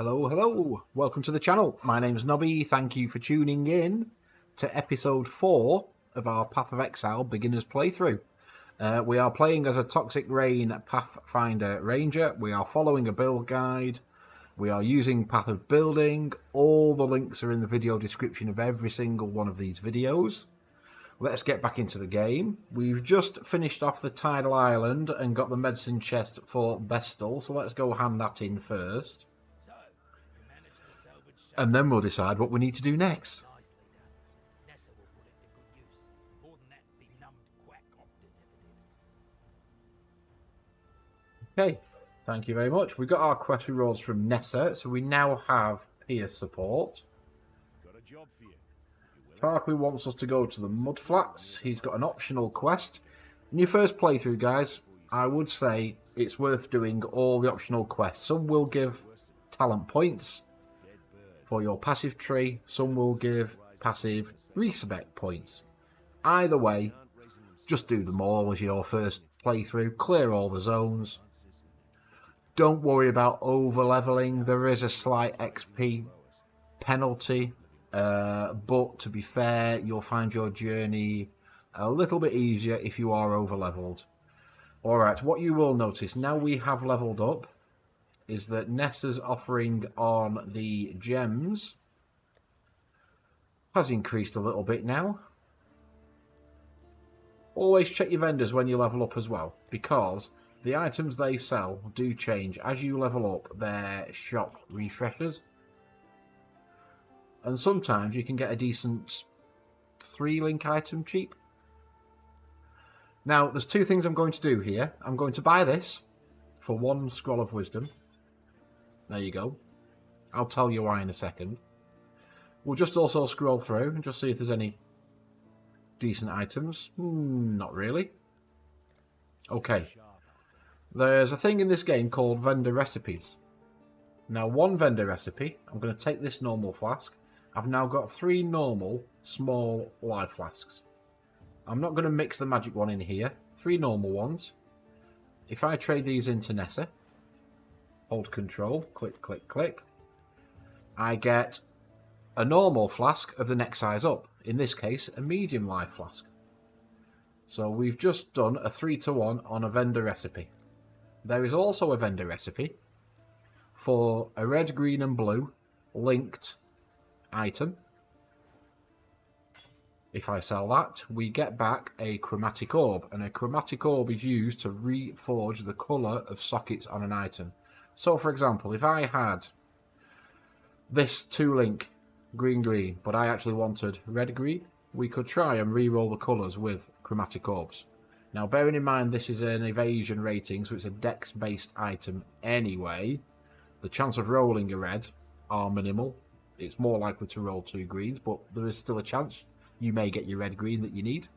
Hello, hello. Welcome to the channel. My name's Nobby. Thank you for tuning in to episode 4 of our Path of Exile Beginners playthrough. We are playing as a Toxic Rain Pathfinder Ranger. We are following a build guide. We are using Path of Building. All the links are in the video description of every single one of these videos. Let's get back into the game. We've just finished off the Tidal Island and got the medicine chest for Vestal, so let's go hand that in first. And then we'll decide what we need to do next. Okay, thank you very much. We got our quest rewards from Nessa, so we now have peer support. Parkley wants us to go to the mud flats. He's got an optional quest. In your first playthrough, guys, I would say it's worth doing all the optional quests. Some will give talent points for your passive tree, some will give passive respec points. Either way, just do them all as your first playthrough, clear all the zones. Don't worry about over leveling. There is a slight XP penalty, but to be fair, you'll find your journey a little bit easier if you are over leveled. Alright, what you will notice now we have leveled up is that Nessa's offering on the gems has increased a little bit now. Always check your vendors when you level up as well, because the items they sell do change. As you level up, their shop refreshes. And sometimes you can get a decent 3-link item cheap. Now, there's two things I'm going to do here. I'm going to buy this for 1 scroll of wisdom. There you go. I'll tell you why in a second. We'll just also scroll through and just see if there's any decent items. Not really. Okay. There's a thing in this game called vendor recipes. Now, 1 vendor recipe, I'm going to take this normal flask. I've now got 3 normal small live flasks. I'm not going to mix the magic one in here. 3 normal ones. If I trade these into Nessa, hold control, click, click, click, I get a normal flask of the next size up. In this case, a medium live flask. So we've just done a 3-to-1 on a vendor recipe. There is also a vendor recipe for a red, green and blue linked item. If I sell that, we get back a chromatic orb, and a chromatic orb is used to reforge the colour of sockets on an item. So, for example, if I had this 2-link green-green, but I actually wanted red-green, we could try and re-roll the colours with chromatic orbs. Now, bearing in mind this is an evasion rating, so it's a dex-based item anyway, the chance of rolling a red are minimal. It's more likely to roll 2 greens, but there is still a chance you may get your red-green that you need.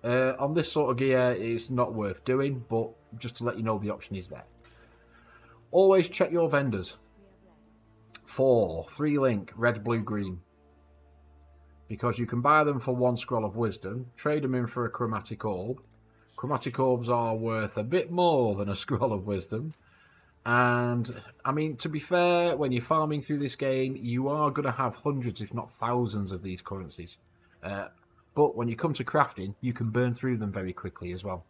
On this sort of gear, it's not worth doing, but just to let you know the option is there. Always check your vendors for 3-link red, blue, green, because you can buy them for 1 scroll of wisdom, trade them in for a chromatic orb. Chromatic orbs are worth a bit more than a scroll of wisdom. And, I mean, to be fair, when you're farming through this game, you are going to have hundreds, if not thousands, of these currencies. But when you come to crafting, you can burn through them very quickly as well.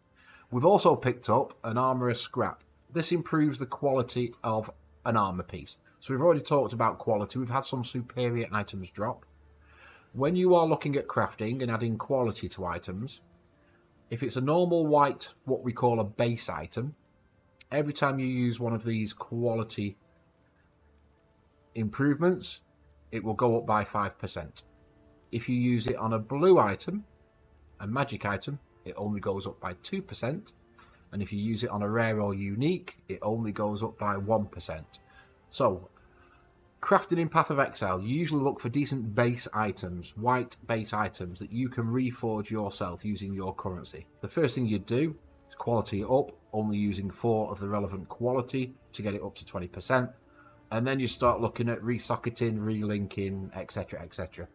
We've also picked up an armorer's scrap. This improves the quality of an armor piece. So we've already talked about quality. We've had some superior items drop. When you are looking at crafting and adding quality to items, if it's a normal white, what we call a base item, every time you use one of these quality improvements, it will go up by 5%. If you use it on a blue item, a magic item, it only goes up by 2%. And if you use it on a rare or unique, it only goes up by 1%. So, crafting in Path of Exile, you usually look for decent base items, white base items that you can reforge yourself using your currency. The first thing you do is quality it up, only using 4 of the relevant quality to get it up to 20%. And then you start looking at resocketing, relinking, etc, etc.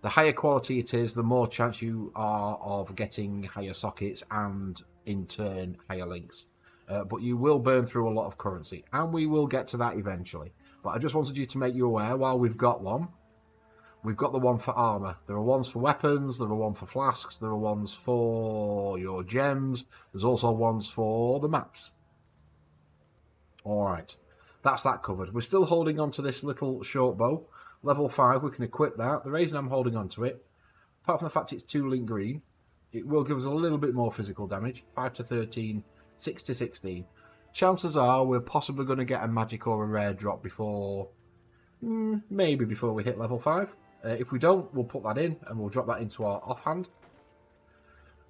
The higher quality it is, the more chance you are of getting higher sockets and, in turn, higher links. But you will burn through a lot of currency, and we will get to that eventually. But I just wanted you to make you aware, while we've got one, we've got the one for armour. There are ones for weapons, there are ones for flasks, there are ones for your gems, there's also ones for the maps. Alright, that's that covered. We're still holding on to this little short bow. Level 5, we can equip that. The reason I'm holding on to it, apart from the fact it's 2-link green, it will give us a little bit more physical damage. 5 to 13, 6 to 16. Chances are we're possibly going to get a magic or a rare drop before, maybe before we hit level 5. If we don't, we'll put that in and we'll drop that into our offhand.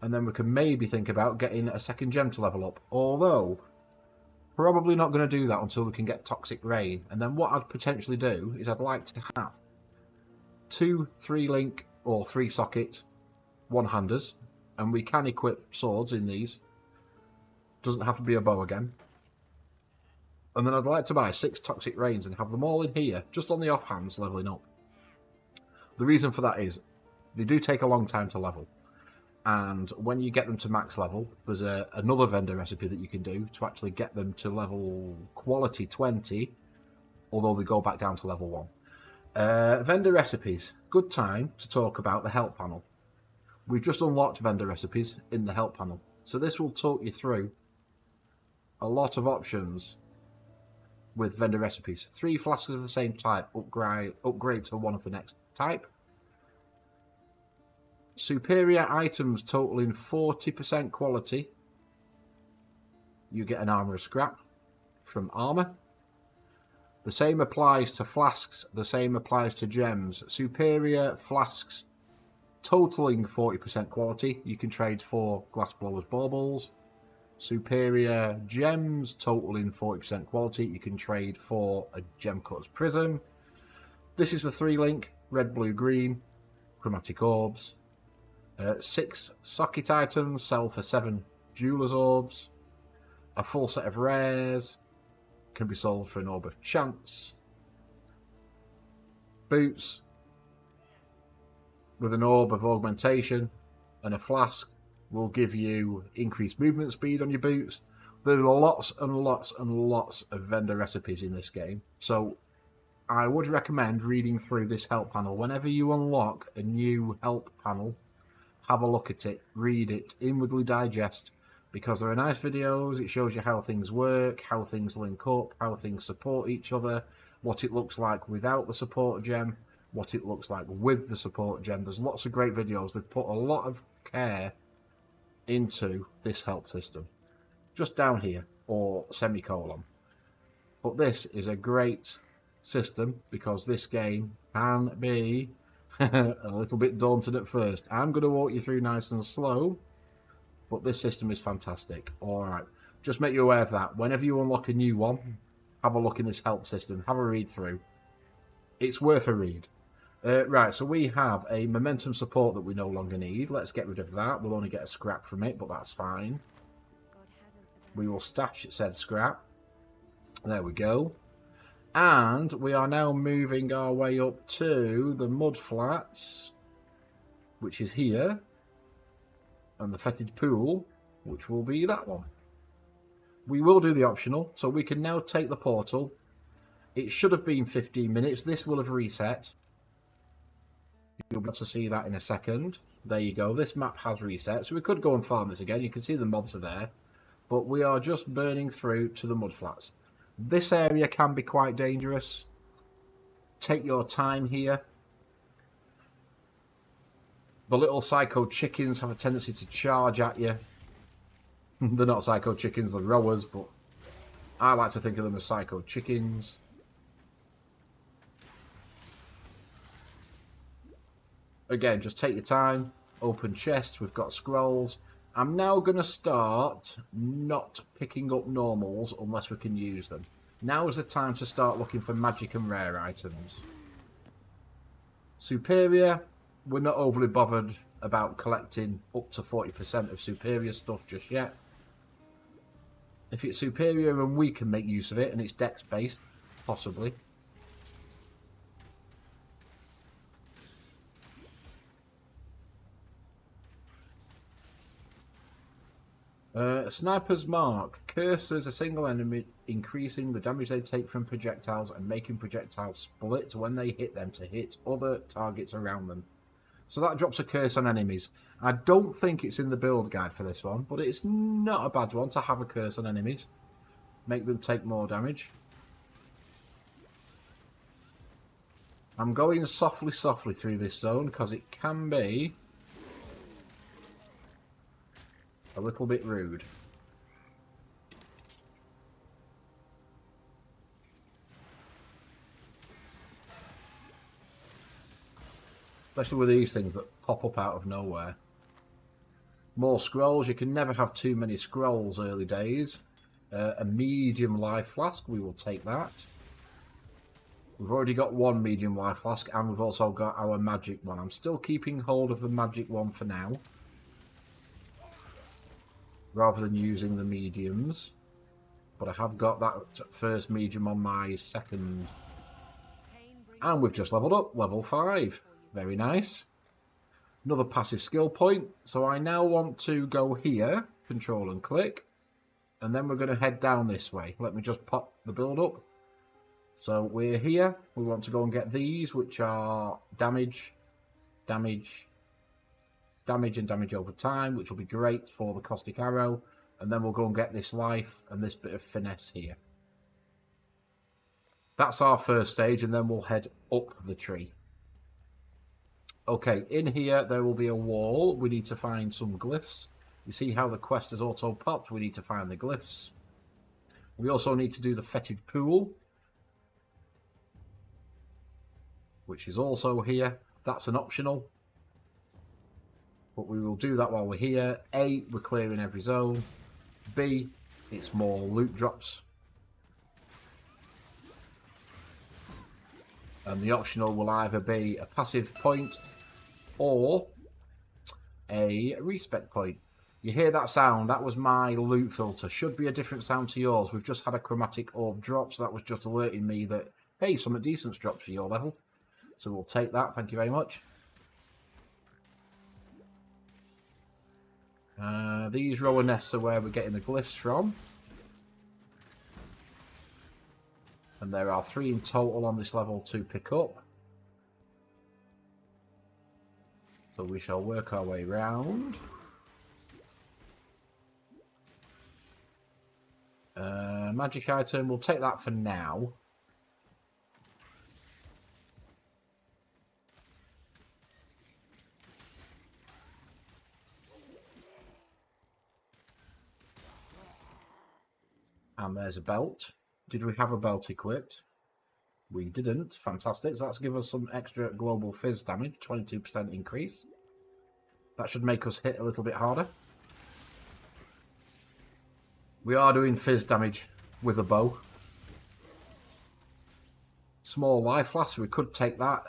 And then we can maybe think about getting a second gem to level up. Although, probably not going to do that until we can get Toxic Rain. And then what I'd potentially do is I'd like to have 2 3-link or 3-socket one-handers. And we can equip swords in these. Doesn't have to be a bow again. And then I'd like to buy 6 Toxic Rains and have them all in here, just on the offhands, leveling up. The reason for that is, they do take a long time to level. And when you get them to max level, there's another vendor recipe that you can do to actually get them to level quality 20, although they go back down to level 1. Vendor recipes. Good time to talk about the help panel. We've just unlocked vendor recipes in the help panel. So this will talk you through a lot of options with vendor recipes. 3 flasks of the same type, upgrade to one of the next type. Superior items totaling 40% quality. You get an armor scrap from armor. The same applies to flasks, the same applies to gems. Superior flasks totaling 40% quality, you can trade for glassblowers baubles. Superior gems totaling 40% quality, you can trade for a gem cutter's prism. This is the 3-link, red, blue, green, chromatic orbs. 6 socket items sell for 7 jeweler's orbs. A full set of rares can be sold for an orb of chance. Boots with an orb of augmentation and a flask will give you increased movement speed on your boots. There are lots and lots and lots of vendor recipes in this game, so I would recommend reading through this help panel. Whenever you unlock a new help panel, have a look at it, read it, inwardly digest, because there are nice videos. It shows you how things work, how things link up, how things support each other, what it looks like without the support gem, what it looks like with the support gem. There's lots of great videos. They've put a lot of care into this help system. Just down here, or semicolon. But this is a great system because this game can be a little bit daunting at first. I'm going to walk you through nice and slow, but this system is fantastic. Alright, just make you aware of that. Whenever you unlock a new one, have a look in this help system, have a read through. It's worth a read. Right, so we have a momentum support that we no longer need. Let's get rid of that. We'll only get a scrap from it, but that's fine. We will stash said scrap. There we go. And we are now moving our way up to the mud flats, which is here, and the fetid pool, which will be that one. We will do the optional, so we can now take the portal. It should have been 15 minutes. This will have reset. You'll be able to see that in a second. There you go. This map has reset, so we could go and farm this again. You can see the mobs are there, but we are just burning through to the mud flats. This area can be quite dangerous. Take your time here. The little psycho chickens have a tendency to charge at you. They're not psycho chickens, they're rowers, but I like to think of them as psycho chickens. Again, just take your time. Open chests, we've got scrolls. I'm now going to start not picking up normals unless we can use them. Now is the time to start looking for magic and rare items. Superior, we're not overly bothered about collecting up to 40% of superior stuff just yet. If it's superior and we can make use of it and it's dex based, possibly. Sniper's Mark. Curses a single enemy, increasing the damage they take from projectiles and making projectiles split when they hit them to hit other targets around them. So that drops a curse on enemies. I don't think it's in the build guide for this one, but it's not a bad one to have a curse on enemies. Make them take more damage. I'm going softly through this zone because it can be a little bit rude. Especially with these things that pop up out of nowhere. More scrolls. You can never have too many scrolls early days. A medium life flask. We will take that. We've already got one medium life flask and we've also got our magic one. I'm still keeping hold of the magic one for now, rather than using the mediums. But I have got that first medium on my second. And we've just leveled up. Level 5. Very nice. Another passive skill point. So I now want to go here. Control and click. And then we're going to head down this way. Let me just pop the build up. So we're here. We want to go and get these, which are damage, damage, damage and damage over time, which will be great for the caustic arrow. And then we'll go and get this life and this bit of finesse here. That's our first stage, and then we'll head up the tree. Okay, in here there will be a wall. We need to find some glyphs. You see how the quest has auto popped? We need to find the glyphs. We also need to do the fetid pool, which is also here. That's an optional, but we will do that while we're here. A, we're clearing every zone. B, it's more loot drops. And the optional will either be a passive point or a respec point. You hear that sound? That was my loot filter. Should be a different sound to yours. We've just had a chromatic orb drop, so that was just alerting me that, hey, something decent's dropped for your level. So we'll take that. Thank you very much. These rower nests are where we're getting the glyphs from. And there are 3 in total on this level to pick up. So we shall work our way round. Magic item, we'll take that for now. And there's a belt. Did we have a belt equipped? We didn't. Fantastic. So that's give us some extra global fizz damage, 22% increase. That should make us hit a little bit harder. We are doing fizz damage with a bow. Small life flask, we could take that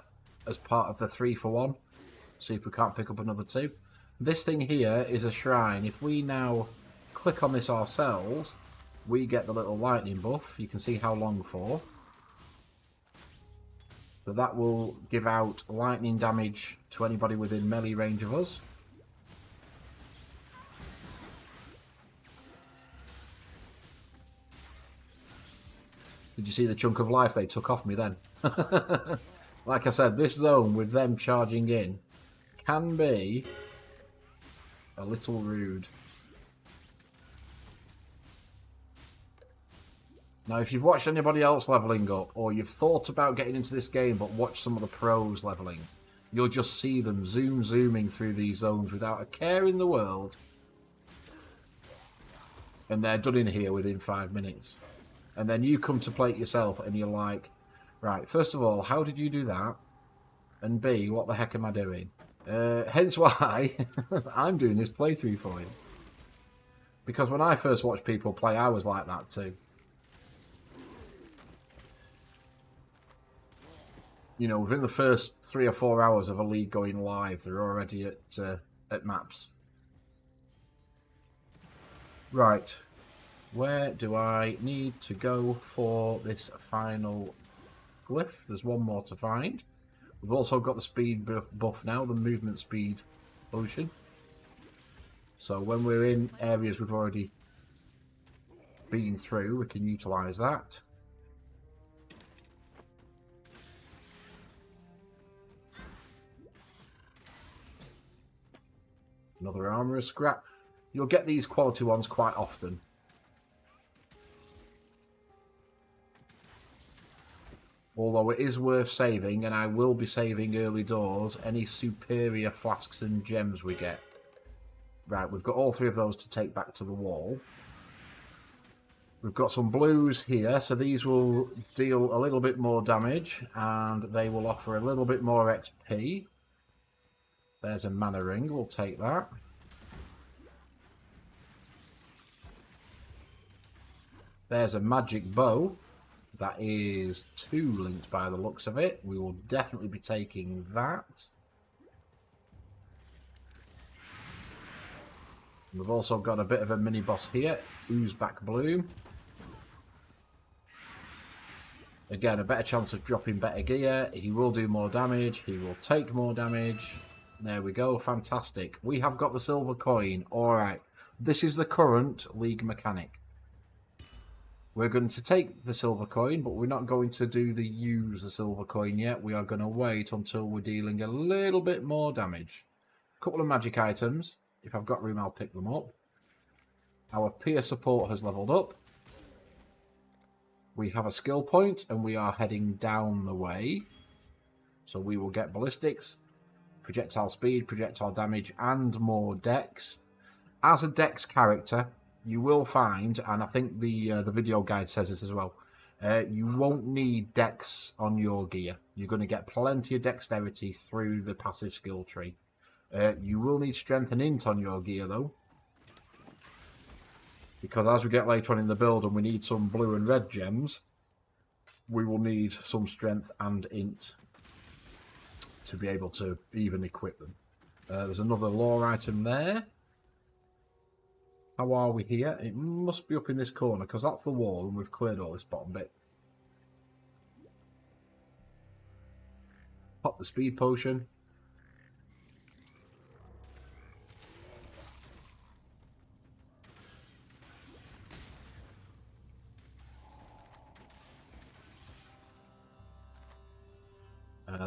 as part of the 3 for 1. See if we can't pick up another 2. This thing here is a shrine. If we now click on this ourselves, we get the little lightning buff. You can see how long for. So that will give out lightning damage to anybody within melee range of us. Did you see the chunk of life they took off me then? Like I said, this zone with them charging in can be a little rude. Now, if you've watched anybody else leveling up, or you've thought about getting into this game but watched some of the pros leveling, you'll just see them zooming through these zones without a care in the world. And they're done in here within 5 minutes. And then you come to play it yourself and you're like, right, first of all, how did you do that? And B, what the heck am I doing? Hence why I'm doing this playthrough for you. Because when I first watched people play, I was like that too. You know, within the first 3 or 4 hours of a league going live, they're already at maps. Right. Where do I need to go for this final glyph? There's one more to find. We've also got the speed buff now, the movement speed potion. So when we're in areas we've already been through, we can utilise that. Another armourer scrap. You'll get these quality ones quite often. Although it is worth saving, and I will be saving early doors, any superior flasks and gems we get. Right, we've got all three of those to take back to the wall. We've got some blues here, so these will deal a little bit more damage, and they will offer a little bit more XP. There's a mana ring, we'll take that. There's a magic bow. That is 2 links by the looks of it. We will definitely be taking that. We've also got a bit of a mini boss here, Oozeback Bloom. Again, a better chance of dropping better gear. He will do more damage. He will take more damage. There we go. Fantastic. We have got the silver coin. Alright. This is the current league mechanic. We're going to take the silver coin, but we're not going to use the silver coin yet. We are going to wait until we're dealing a little bit more damage. A couple of magic items. If I've got room, I'll pick them up. Our peer support has leveled up. We have a skill point, and we are heading down the way. So we will get ballistics, projectile speed, projectile damage, and more dex. As a dex character, you will find, and I think the video guide says this as well, you won't need dex on your gear. You're going to get plenty of dexterity through the passive skill tree. You will need strength and int on your gear though, because as we get later on in the build and we need some blue and red gems, we will need some strength and int to be able to even equip them. There's another lore item there. How are we here? It must be up in this corner, because that's the wall, and we've cleared all this bottom bit. Pop the speed potion.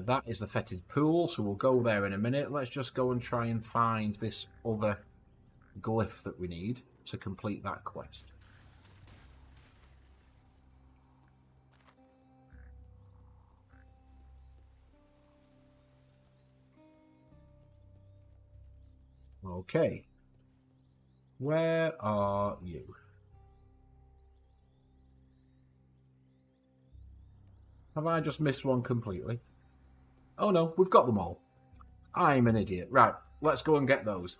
That is the fetid pool, so we'll go there in a minute. Let's just go and try and find this other glyph that we need to complete that quest. Okay. Where are you? Have I just missed one completely? Oh no, we've got them all. I'm an idiot. Right, let's go and get those.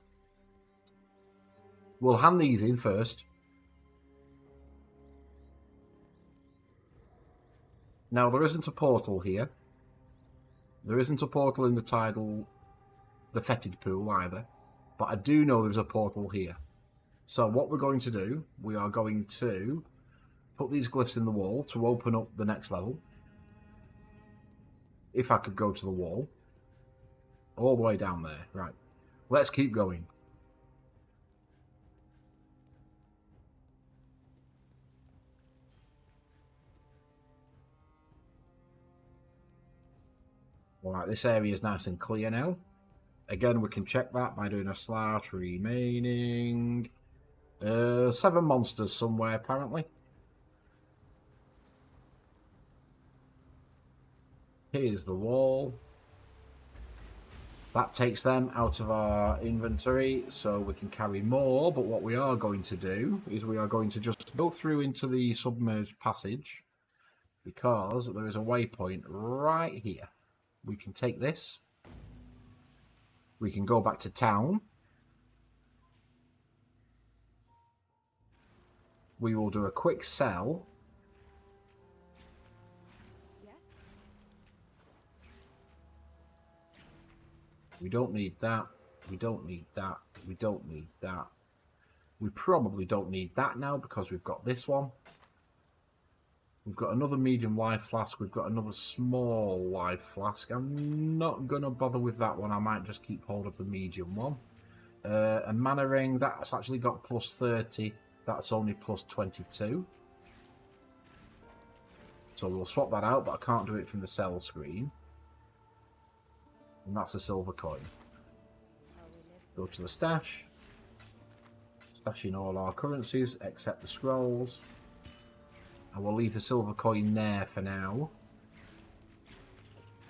We'll hand these in first. Now, there isn't a portal here. There isn't a portal in the the fetid pool either. But I do know there's a portal here. So what we're going to do, we are going to put these glyphs in the wall to open up the next level. If I could go to the wall. All the way down there. Right. Let's keep going. Alright, this area is nice and clear now. Again, we can check that by doing a slash remaining. 7 monsters somewhere, apparently. Here's the wall. That takes them out of our inventory, so we can carry more. But what we are going to do is we are going to just go through into the submerged passage, because there is a waypoint right here. We can take this. We can go back to town. We will do a quick sell. Yes. We don't need that. We don't need that. We don't need that. We probably don't need that now because we've got this one. We've got another medium life flask. We've got another small life flask. I'm not going to bother with that one. I might just keep hold of the medium one. A mana ring, that's actually got plus 30. That's only plus 22. So we'll swap that out, but I can't do it from the sell screen. And that's a silver coin. Go to the stash. Stash in all our currencies except the scrolls. I will leave the silver coin there for now.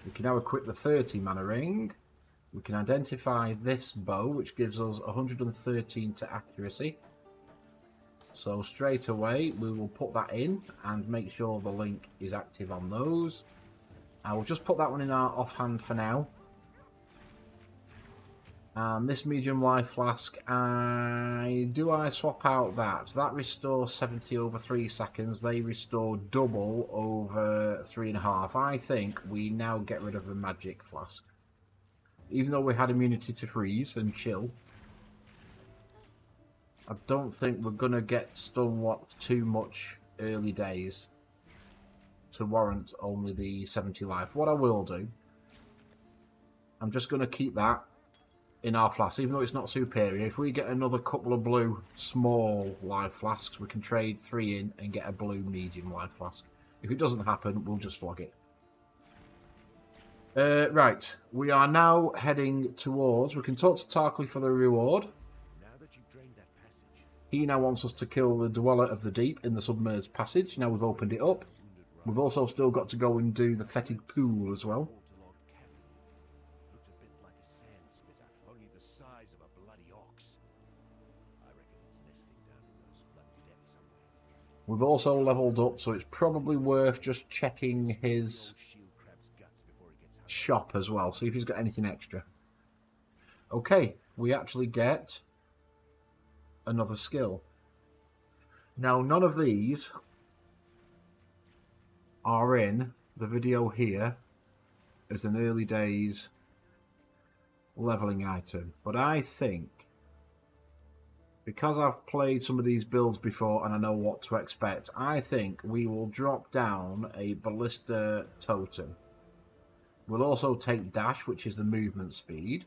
We can now equip the 30 mana ring. We can identify this bow, which gives us 113 to accuracy. So straight away we will put that in and make sure the link is active on those. I will just put that one in our offhand for now. And this medium life flask, do I swap out that? That restores 70 over 3 seconds. They restore double over 3.5. I think we now get rid of the magic flask. Even though we had immunity to freeze and chill, I don't think we're going to get stunlocked too much early days to warrant only the 70 life. What I will do, I'm just going to keep that in our flasks, even though it's not superior. If we get another couple of blue small life flasks, we can trade 3 in and get a blue medium life flask. If it doesn't happen, we'll just flog it. Right, we are now heading towards... We can talk to Tarkley for the reward. He now wants us to kill the Dweller of the Deep in the submerged passage. Now we've opened it up. We've also still got to go and do the fetid pool as well. We've also leveled up, so it's probably worth just checking his shop as well. See if he's got anything extra. Okay, we actually get another skill. Now, none of these are in the video here as an early days leveling item, but I think because I've played some of these builds before and I know what to expect, I think we will drop down a ballista totem. We'll also take dash, which is the movement speed.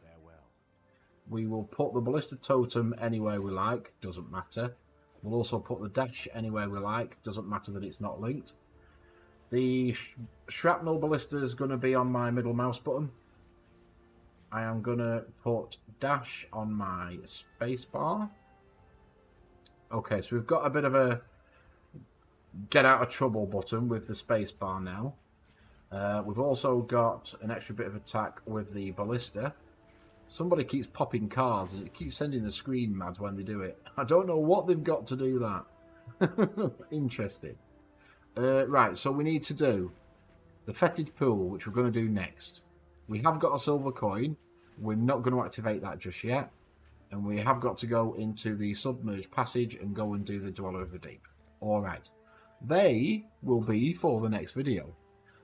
We will put the ballista totem anywhere we like, doesn't matter. We'll also put the dash anywhere we like, doesn't matter that it's not linked. The shrapnel ballista is going to be on my middle mouse button. I am going to put dash on my spacebar. Okay, so we've got a bit of a get out of trouble button with the spacebar now. We've also got an extra bit of attack with the ballista. Somebody keeps popping cards and it keeps sending the screen mad when they do it. I don't know what they've got to do that. Interesting. Right, so we need to do the fetid pool, which we're going to do next. We have got a silver coin. We're not going to activate that just yet. And we have got to go into the submerged passage and go and do the Dweller of the Deep. Alright. They will be for the next video.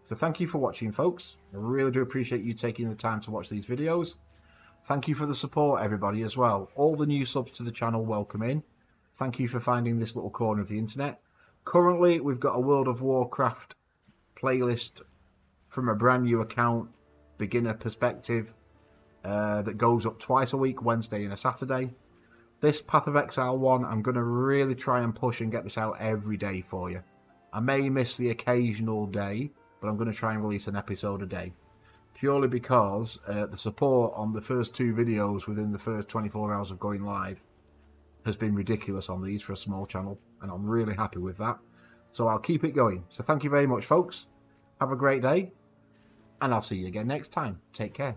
So thank you for watching, folks. I really do appreciate you taking the time to watch these videos. Thank you for the support, everybody, as well. All the new subs to the channel, welcome in. Thank you for finding this little corner of the internet. Currently, we've got a World of Warcraft playlist from a brand new account, beginner perspective, that goes up twice a week, Wednesday and a Saturday. This Path of Exile one, I'm going to really try and push and get this out every day for you. I may miss the occasional day, but I'm going to try and release an episode a day. Purely because the support on the first 2 videos within the first 24 hours of going live has been ridiculous on these for a small channel, and I'm really happy with that. So I'll keep it going. So thank you very much, folks. Have a great day, and I'll see you again next time. Take care.